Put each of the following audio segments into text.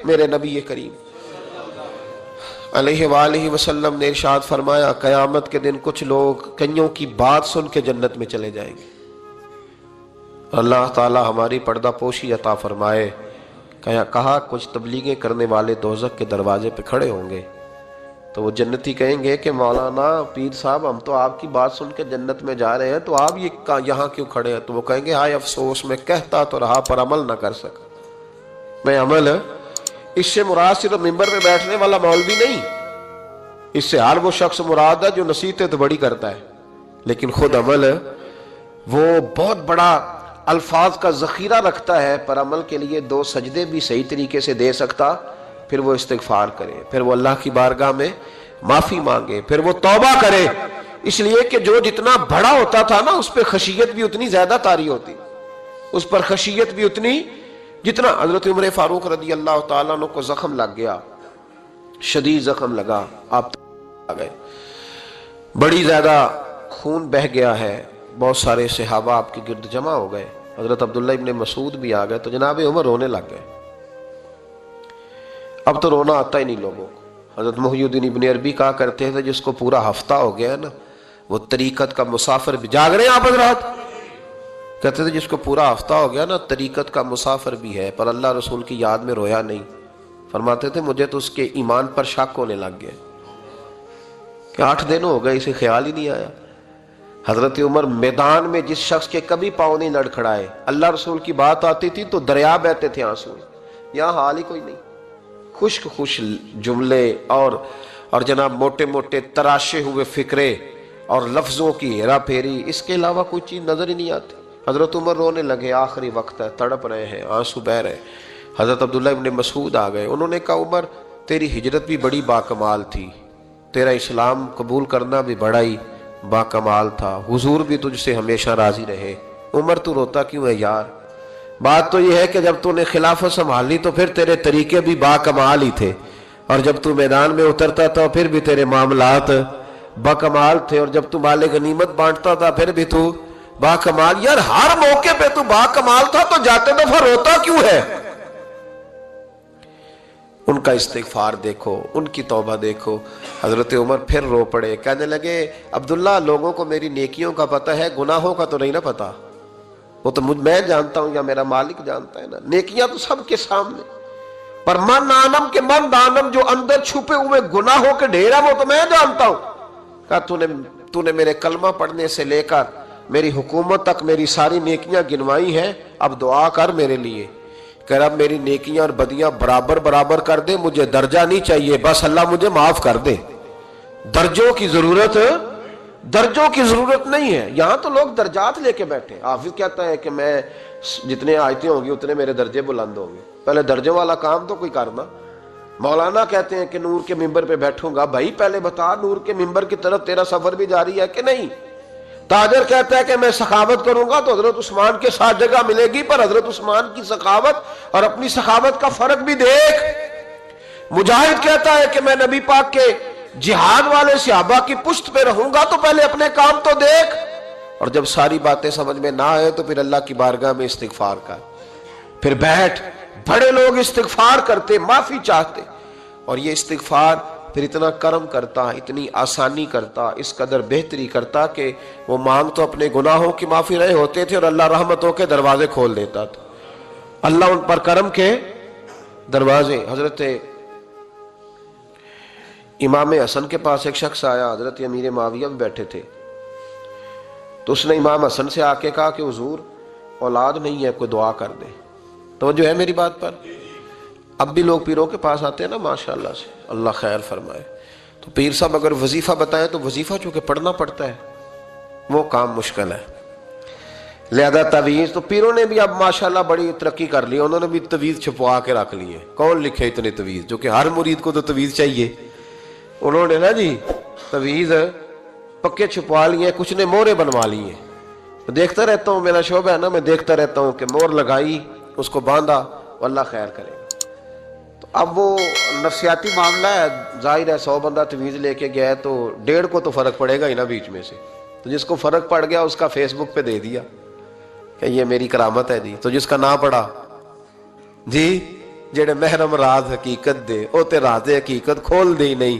میرے نبی کریم علیہ وآلہ وسلم نے ارشاد فرمایا قیامت کے دن کچھ لوگ کئیوں کی بات سن کے جنت میں چلے جائیں گے. اللہ تعالی ہماری پردہ پوشی عطا فرمائے. کہا کچھ تبلیغیں کرنے والے دوزخ کے دروازے پہ کھڑے ہوں گے تو وہ جنتی کہیں گے کہ مولانا پیر صاحب ہم تو آپ کی بات سن کے جنت میں جا رہے ہیں تو آپ یہاں کیوں کھڑے ہیں؟ تو وہ کہیں گے ہائے افسوس میں کہتا تو رہا پر عمل نہ کر سکا. میں عمل اس سے مراد صرف ممبر پہ بیٹھنے والا مولوی نہیں، اس سے ہر وہ شخص مراد ہے جو نصیحتیں تو بڑی کرتا ہے لیکن خود عمل وہ بہت بڑا الفاظ کا ذخیرہ رکھتا ہے، پر عمل کے لیے 2 سجدے بھی صحیح طریقے سے دے سکتا. پھر وہ استغفار کرے، پھر وہ اللہ کی بارگاہ میں معافی مانگے، پھر وہ توبہ کرے. اس لیے کہ جو جتنا بڑا ہوتا تھا نا اس پہ خشیت بھی اتنی زیادہ طاری ہوتی، اس پر خشیت بھی اتنی جتنا. حضرت عمر فاروق رضی اللہ تعالیٰ عنہ کو زخم لگ گیا، شدید زخم لگا، آپ آ گئے، بڑی زیادہ خون بہ گیا ہے، بہت سارے صحابہ آپ کے گرد جمع ہو گئے، حضرت عبداللہ ابن مسعود بھی آ گئے تو جناب عمر رونے لگ گئے. اب تو رونا آتا ہی نہیں لوگوں کو. حضرت محی الدین ابن عربی کہا کرتے تھے جس کو پورا ہفتہ ہو گیا نا وہ طریقت کا مسافر بھی. جاگ رہے ہیں آپ حضرات؟ کہتے تھے جس کو پورا ہفتہ ہو گیا نا طریقت کا مسافر بھی ہے پر اللہ رسول کی یاد میں رویا نہیں. فرماتے تھے مجھے تو اس کے ایمان پر شک ہونے لگ گیا کہ 8 دن ہو گئے اسے خیال ہی نہیں آیا. حضرت عمر میدان میں جس شخص کے کبھی پاؤں نہیں لڑکھڑائے، اللہ رسول کی بات آتی تھی تو دریا بہتے تھے آنسو. یہاں حال ہی کوئی نہیں، خشک خوش جملے اور جناب موٹے موٹے تراشے ہوئے فکرے اور لفظوں کی ہیرا پھیری، اس کے علاوہ کوئی چیز نظر ہی نہیں آتی. حضرت عمر رونے لگے، آخری وقت ہے، تڑپ رہے ہیں، آنسو بہ رہے. حضرت عبداللہ ابن مسعود آ گئے، انہوں نے کہا عمر تیری ہجرت بھی بڑی باکمال تھی، تیرا اسلام قبول کرنا بھی بڑا ہی باکمال تھا، حضور بھی تجھ سے ہمیشہ راضی رہے. عمر تو روتا کیوں ہے یار؟ بات تو یہ ہے کہ جب تو نے خلافت سنبھالی تو پھر تیرے طریقے بھی باکمال ہی تھے، اور جب تو میدان میں اترتا تھا پھر بھی تیرے معاملات باکمال تھے، اور جب تو مال غنیمت بانٹتا تھا پھر بھی تو باکمال. یار ہر موقع پہ تو باکمال تھا تو جاتے دفعہ روتا کیوں ہے؟ ان کا استغفار دیکھو، ان کی توبہ دیکھو. حضرت عمر پھر رو پڑے، کہنے لگے عبداللہ لوگوں کو میری نیکیوں کا پتہ ہے، گناہوں کا تو نہیں نا پتہ. وہ تو میں جانتا ہوں یا میرا مالک جانتا ہے نا. نیکیاں تو سب کے سامنے، پر من آنم کے من دانم جو اندر چھپے ہوئے گناہوں کے ڈھیر ہیں وہ تو میں جانتا ہوں. کہا تو نے میرے کلمہ پڑھنے سے لے کر میری حکومت تک میری ساری نیکیاں گنوائی ہیں، اب دعا کر میرے لیے کہ رب میری نیکیاں اور بدیاں برابر برابر کر دے، مجھے درجہ نہیں چاہیے، بس اللہ مجھے معاف کر دے. درجوں کی ضرورت نہیں ہے. یہاں تو لوگ درجات لے کے بیٹھے. حافظ کہتا ہے کہ میں جتنے آیتیں ہوں گی اتنے میرے درجے بلند ہوں گے. پہلے درجوں والا کام تو کوئی کرنا. مولانا کہتے ہیں کہ نور کے ممبر پہ بیٹھوں گا، بھائی پہلے بتا نور کے ممبر کی طرف تیرا سفر بھی جاری ہے کہ نہیں. تاجر کہتا ہے کہ میں سخاوت کروں گا تو حضرت عثمان کے ساتھ جگہ ملے گی، پر حضرت عثمان کی سخاوت اور اپنی سخاوت کا فرق بھی دیکھ. مجاہد کہتا ہے کہ میں نبی پاک کے جہاد والے صحابہ کی پشت پہ رہوں گا تو پہلے اپنے کام تو دیکھ. اور جب ساری باتیں سمجھ میں نہ آئے تو پھر اللہ کی بارگاہ میں استغفار کر، پھر بیٹھ. بڑے لوگ استغفار کرتے، معافی چاہتے، اور یہ استغفار پھر اتنا کرم کرتا، اتنی آسانی کرتا، اس قدر بہتری کرتا کہ وہ مانگ تو اپنے گناہوں کی معافی رہے ہوتے تھے اور اللہ رحمتوں کے دروازے کھول دیتا تھا. اللہ ان پر کرم کے دروازے. حضرت امام حسن کے پاس ایک شخص آیا، حضرت امیر معاویہ بھی بیٹھے تھے، تو اس نے امام حسن سے آ کے کہا کہ حضور اولاد نہیں ہے، کوئی دعا کر دے. توجہ ہے میری بات پر؟ اب بھی لوگ پیروں کے پاس آتے ہیں نا ماشاءاللہ سے، اللہ خیر فرمائے. تو پیر صاحب اگر وظیفہ بتائیں تو وظیفہ چونکہ پڑھنا پڑتا ہے وہ کام مشکل ہے. لہذا تعویذ تو پیروں نے بھی اب ماشاءاللہ بڑی ترقی کر لی، انہوں نے بھی تعویذ چھپوا کے رکھ لیے. کون لکھے اتنے تعویذ؟ جو کہ ہر مرید کو تو تعویذ چاہیے. انہوں نے نا جی تعویذ پکے چھپوا لیے، کچھ نے مورے بنوا لیے. دیکھتا رہتا ہوں، میرا شعبہ ہے نا، میں دیکھتا رہتا ہوں کہ مور لگائی، اس کو باندھا، اللہ خیر کرے. تو اب وہ نفسیاتی معاملہ ہے، ظاہر ہے 100 بندہ تعویذ لے کے گیا ہے تو 1.5 کو تو فرق پڑے گا ہی نا بیچ میں سے. تو جس کو فرق پڑ گیا اس کا فیس بک پہ دے دیا کہ یہ میری کرامت ہے جی. تو جس کا نہ پڑا جی ਜਿਹੜੇ ਮਹਿਰਮ ਰਾਜ਼ ਹਕੀਕਤ ਦੇ ਉਹ ਤੇ ਰਾਜ਼ ਹਕੀਕਤ ਖੋਲਦੇ ਹੀ ਨਹੀਂ।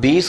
20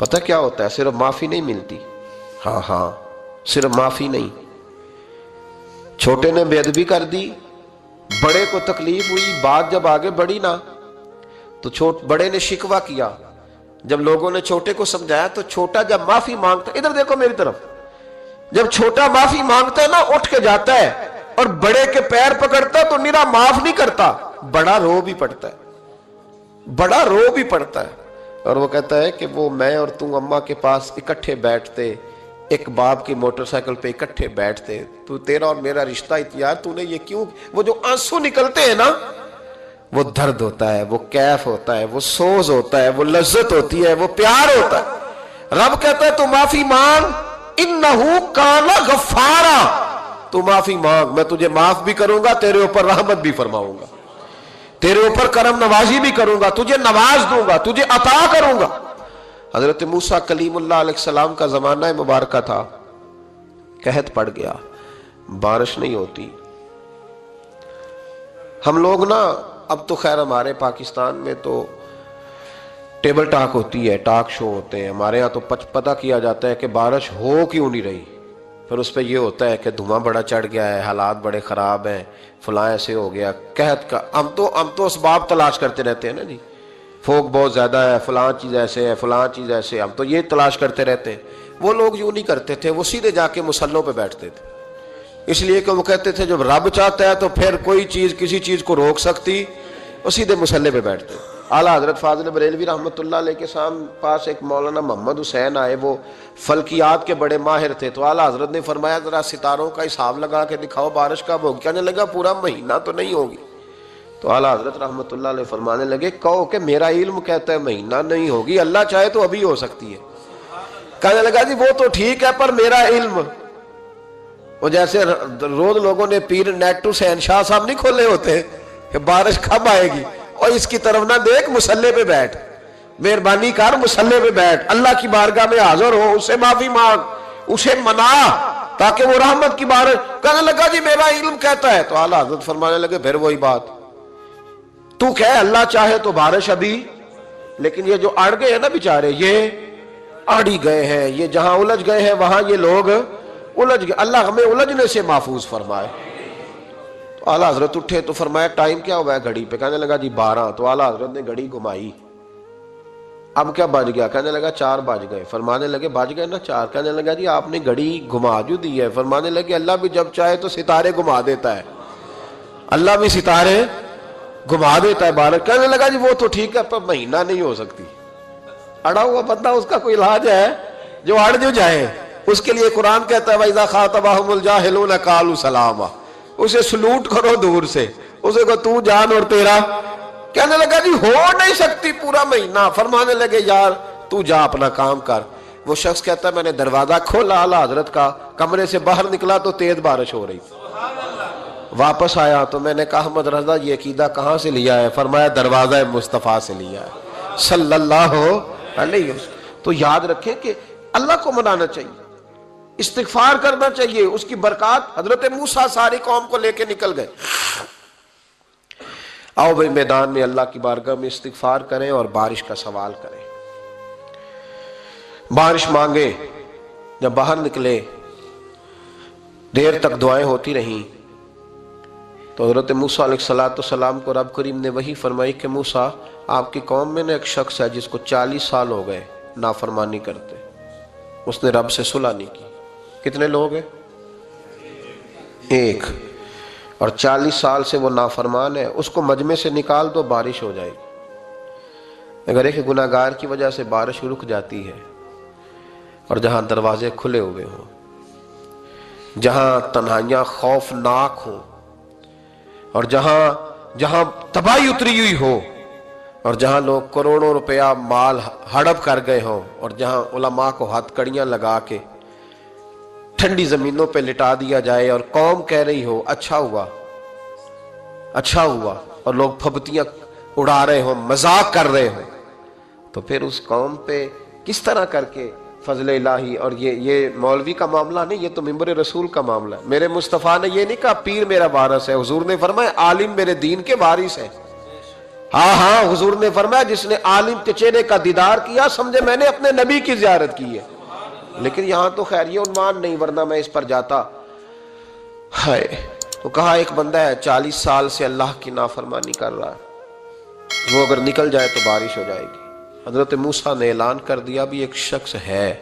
پتہ کیا ہوتا ہے؟ صرف معافی نہیں ملتی، ہاں صرف معافی نہیں، چھوٹے نے بے ادبی کر دی، بڑے کو تکلیف ہوئی، بات جب آگے بڑھی نا تو بڑے نے شکوہ کیا، جب لوگوں نے چھوٹے کو سمجھایا تو چھوٹا جب معافی مانگتا، ادھر دیکھو میری طرف، جب چھوٹا معافی مانگتا ہے نا اٹھ کے جاتا ہے اور بڑے کے پیر پکڑتا ہے تو میرا معاف نہیں کرتا، بڑا رو بھی پڑتا ہے، بڑا رو بھی پڑتا ہے، اور وہ کہتا ہے کہ وہ میں اور تم اماں کے پاس اکٹھے بیٹھتے، ایک باپ کی موٹر سائیکل پہ اکٹھے بیٹھتے، تو تیرا اور میرا رشتہ یار تو نے یہ کیوں، وہ جو آنسو نکلتے ہیں نا وہ درد ہوتا ہے، وہ کیف ہوتا ہے، وہ سوز ہوتا ہے، وہ لذت ہوتی ہے، وہ پیار ہوتا ہے۔ رب کہتا ہے تو معافی مانگ، انہو کان غفارا، تو معافی مانگ، میں تجھے معاف بھی کروں گا، تیرے اوپر رحمت بھی فرماؤں گا، تیرے اوپر کرم نوازی بھی کروں گا، تجھے نواز دوں گا، تجھے عطا کروں گا۔ حضرت موسیٰ کلیم اللہ علیہ السلام کا زمانہ مبارکہ تھا، قحط پڑ گیا، بارش نہیں ہوتی۔ ہم لوگ نا اب تو خیر ہمارے پاکستان میں تو ٹیبل ٹاک ہوتی ہے، ٹاک شو ہوتے ہیں، ہمارے ہاں تو پتہ کیا جاتا ہے کہ بارش ہو کیوں نہیں رہی، پھر اس پہ یہ ہوتا ہے کہ دھواں بڑا چڑھ گیا ہے، حالات بڑے خراب ہیں، فلاں ایسے ہو گیا، قحط کا ہم تو اسباب تلاش کرتے رہتے ہیں نا جی، فوق بہت زیادہ ہے، فلاں چیز ایسے ہے، فلاں چیز ایسے ہے، ہم تو یہ تلاش کرتے رہتے ہیں۔ وہ لوگ یوں نہیں کرتے تھے، وہ سیدھے جا کے مصلوں پہ بیٹھتے تھے، اس لیے کہ وہ کہتے تھے جب رب چاہتا ہے تو پھر کوئی چیز کسی چیز کو روک سکتی، وہ سیدھے مصلے پہ بیٹھتے۔ اعلیٰ حضرت فاضل بریلوی رحمۃ اللہ علیہ کے پاس ایک مولانا محمد حسین آئے، وہ فلکیات کے بڑے ماہر تھے، تو اعلیٰ حضرت نے فرمایا ذرا ستاروں کا حساب لگا کے دکھاؤ بارش کب ہوگی، کہنے لگا پورا مہینہ تو نہیں ہوگی۔ تو اعلیٰ حضرت رحمۃ اللہ علیہ فرمانے لگے کہو کہ میرا علم کہتا ہے مہینہ نہیں ہوگی، اللہ چاہے تو ابھی ہو سکتی ہے۔ کہنے لگا جی وہ تو ٹھیک ہے پر میرا علم، وہ جیسے روز لوگوں نے پیر نیٹو حسین شاہ صاحب نہیں کھولے ہوتے کہ بارش کب آئے گی، اور اس کی طرف نہ دیکھ، مصلے پہ بیٹھ، مہربانی کر مصلے پہ بیٹھ، اللہ کی بارگاہ میں حاضر ہو، اسے معافی مانگ، اسے منا تاکہ وہ رحمت کی بارش۔ کہنے لگا جی میرا علم کہتا ہے، تو اعلیٰ حضرت فرمانے لگے پھر وہی بات، تو کہ اللہ چاہے تو بارش ابھی، لیکن یہ جو اڑ گئے ہیں نا بیچارے، یہ اڑی گئے ہیں، یہ جہاں الجھ گئے ہیں وہاں یہ لوگ الجھ گئے، اللہ ہمیں الجھنے سے محفوظ فرمائے۔ تو اعلیٰ حضرت اٹھے تو فرمایا ٹائم کیا ہوا ہے گھڑی پہ، کہنے لگا جی 12۔ تو اعلیٰ حضرت نے گھڑی گھمائی، اب کیا بج گیا، کہنے لگا 4 بج گئے، فرمانے لگے بج گئے نا 4، کہنے لگا جی آپ نے گھڑی گھما جو دی ہے، فرمانے لگے اللہ بھی جب چاہے تو ستارے گھما دیتا ہے، اللہ بھی ستارے گھما دیتا ہے بارش۔ کہنے لگا جی وہ تو ٹھیک ہے پر مہینہ نہیں ہو سکتی، اڑا ہوا بندہ اس کا کوئی علاج ہے جو اڑ جو جائے، اس کے لیے قرآن کہتا ہے وَإِذَا خَاطَبَهُمُ الْجَاهِلُونَ قَالُوا سَلَامًا، اسے سلوٹ کرو دور سے، اسے کو تو جان اور تیرا۔ کہنے لگا جی ہو نہیں سکتی پورا مہینہ، فرمانے لگے یار تو جا اپنا کام کر۔ وہ شخص کہتا ہے میں نے دروازہ کھولا اعلیٰ حضرت کا، کمرے سے باہر نکلا تو تیز بارش ہو رہی، واپس آیا تو میں نے کہا احمد رضا یہ عقیدہ کہاں سے لیا ہے، فرمایا دروازہ مصطفیٰ سے لیا ہے صلی اللہ علیہ وسلم۔ تو یاد رکھیں کہ اللہ کو منانا چاہیے، استغفار کرنا چاہیے، اس کی برکات۔ حضرت موسیٰ ساری قوم کو لے کے نکل گئے، آؤ بھائی میدان میں اللہ کی بارگاہ میں استغفار کریں اور بارش کا سوال کریں، بارش مانگے۔ جب باہر نکلے دیر تک دعائیں ہوتی رہیں تو حضرت موسیٰ علیہ السلام کو رب کریم نے وحی فرمائی کہ موسیٰ آپ کی قوم میں نے ایک شخص ہے جس کو 40 سال ہو گئے نافرمانی کرتے، اس نے رب سے صلح نہیں کی۔ کتنے لوگ ہیں؟ ایک، اور 40 سال سے وہ نافرمان ہے، اس کو مجمع سے نکال دو بارش ہو جائے گی۔ اگر ایک گناہگار کی وجہ سے بارش رک جاتی ہے اور جہاں دروازے کھلے ہوئے ہوں، جہاں تنہائیاں خوفناک ہوں، اور جہاں تباہی اتری ہوئی ہو، اور جہاں لوگ کروڑوں روپیہ مال ہڑپ کر گئے ہوں، اور جہاں علماء کو ہاتھ کڑیاں لگا کے ٹھنڈی زمینوں پہ لٹا دیا جائے اور قوم کہہ رہی ہو اچھا ہوا اچھا ہوا، اور لوگ پھبتیاں اڑا رہے ہوں، مذاق کر رہے ہوں، تو پھر اس قوم پہ کس طرح کر کے فضل الہی۔ اور یہ مولوی کا معاملہ نہیں، یہ تو منبر رسول کا معاملہ ہے۔ میرے مصطفیٰ نے یہ نہیں کہا پیر میرا وارث ہے، حضور نے فرمایا عالم میرے دین کے وارث ہے، ہاں ہاں حضور نے فرمایا جس نے عالم کے چہرے کا دیدار کیا سمجھے میں نے اپنے نبی کی زیارت کی ہے. لیکن یہاں تو خیر یہ عنوان نہیں ورنہ میں اس پر جاتا. ہائے تو کہا ایک بندہ ہے 40 سال سے اللہ کی نافرمانی کر رہا ہے، وہ اگر نکل جائے تو بارش ہو جائے گی. حضرت موسیٰ نے اعلان کر دیا بھی ایک شخص ہے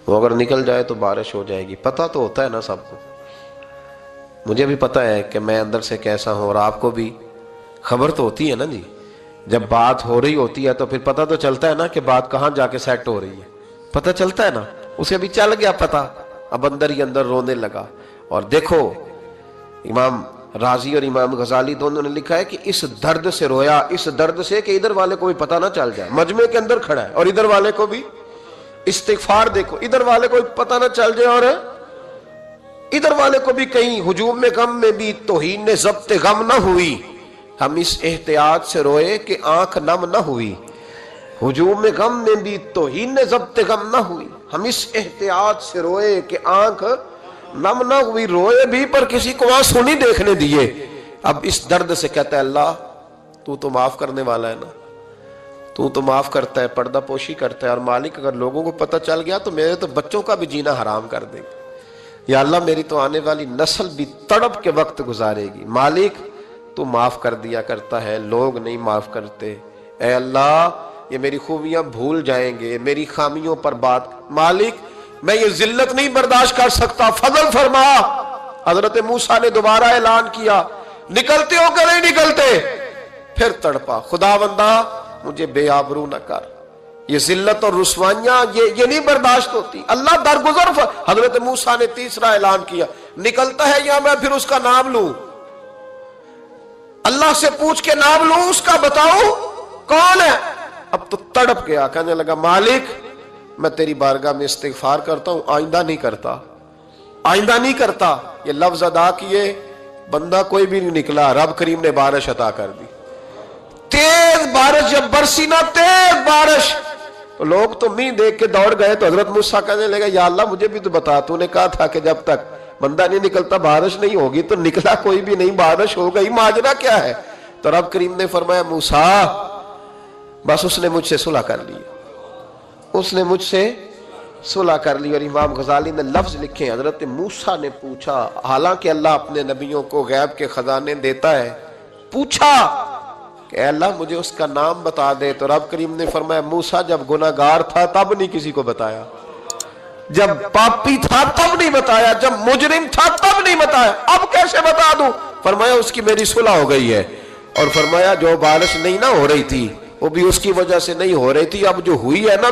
وہ اگر نکل جائے تو بارش ہو جائے گی. پتہ تو ہوتا ہے نا سب کو، مجھے بھی پتہ ہے کہ میں اندر سے کیسا ہوں اور آپ کو بھی خبر تو ہوتی ہے نا جی. جب بات ہو رہی ہوتی ہے تو پھر پتہ تو چلتا ہے نا کہ بات کہاں جا کے سیٹ ہو رہی ہے. پتہ چلتا ہے نا، اسے بھی چل گیا پتہ، اب اندر ہی اندر رونے لگا. اور دیکھو امام رازی اور امام غزالی دونوں نے لکھا ہے کہ اس درد سے رویا، اس درد سے کہ ادھر والے کو بھی پتہ نہ چل جائے، مجمع کے اندر کھڑا ہے اور ادھر والے کو بھی استغفار، دیکھو ادھر والے کو پتہ نہ چل جائے اور ادھر والے کو بھی کہیں ہجوم میں غم میں بھی توہین نے ضبط غم نہ ہوئی. ہم اس احتیاط سے روئے کہ آنکھ نم نہ ہوئی. ہجوم میں غم میں بھی توہین نے ضبط غم نہ ہوئی. ہم اس احتیاط سے روئے کہ آنکھ نم نہ ہوئی. روئے بھی پر کسی کو آنسو نہیں دیکھنے دیے. اب اس درد سے کہتا ہے اللہ تو معاف کرنے والا ہے نا، تو معاف کرتا ہے، پردہ پوشی کرتا ہے. اور مالک اگر لوگوں کو پتہ چل گیا تو میرے تو بچوں کا بھی جینا حرام کر دے گا. یا اللہ میری تو آنے والی نسل بھی تڑپ کے وقت گزارے گی. مالک تو معاف کر دیا کرتا ہے، لوگ نہیں معاف کرتے. اے اللہ یہ میری خوبیاں بھول جائیں گے، میری خامیوں پر بات. مالک میں یہ ذلت نہیں برداشت کر سکتا، فضل فرما. حضرت موسیٰ نے دوبارہ اعلان کیا نکلتے ہو کہ نہیں نکلتے؟ پھر تڑپا خدا بندہ مجھے بے آبرو نہ کر. یہ ذلت اور رسوائیاں یہ نہیں برداشت ہوتی. اللہ درگزر. حضرت موسیٰ نے تیسرا اعلان کیا نکلتا ہے یا میں پھر اس کا نام لوں؟ اللہ سے پوچھ کے نام لوں اس کا، بتاؤ کون ہے؟ اب تو تڑپ گیا، کہنے لگا مالک میں تیری بارگاہ میں استغفار کرتا ہوں، آئندہ نہیں کرتا، آئندہ نہیں کرتا. یہ لفظ ادا کیے، بندہ کوئی بھی نہیں نکلا. رب کریم نے بارش عطا کر دی. تیز بارش جب برسی نا، تیز بارش، تو لوگ تو می دیکھ کے دوڑ گئے. تو حضرت موسیٰ کہنے لگا یا اللہ مجھے بھی تو بتا، تو نے کہا تھا کہ جب تک بندہ نہیں نکلتا بارش نہیں ہوگی. تو نکلا کوئی بھی نہیں، بارش ہو گئی، ماجرا کیا ہے؟ تو رب کریم نے فرمایا موسیٰ بس اس نے مجھ سے صلح کر لی، اس نے مجھ سے صلح کر لی. اور امام غزالی نے لفظ لکھے حضرت موسیٰ نے پوچھا، حالانکہ اللہ اپنے نبیوں کو غیب کے خزانے دیتا ہے، پوچھا کہ اے اللہ مجھے اس کا نام بتا دے. تو رب کریم نے فرمایا موسیٰ جب گناہ گار تھا تب نہیں کسی کو بتایا، جب پاپی تھا تب نہیں بتایا، جب مجرم تھا تب نہیں بتایا، اب کیسے بتا دوں؟ فرمایا اس کی میری صلح ہو گئی ہے. اور فرمایا جو بارش نہیں نہ ہو رہی تھی وہ بھی اس کی وجہ سے نہیں ہو رہی تھی، اب جو ہوئی ہے نا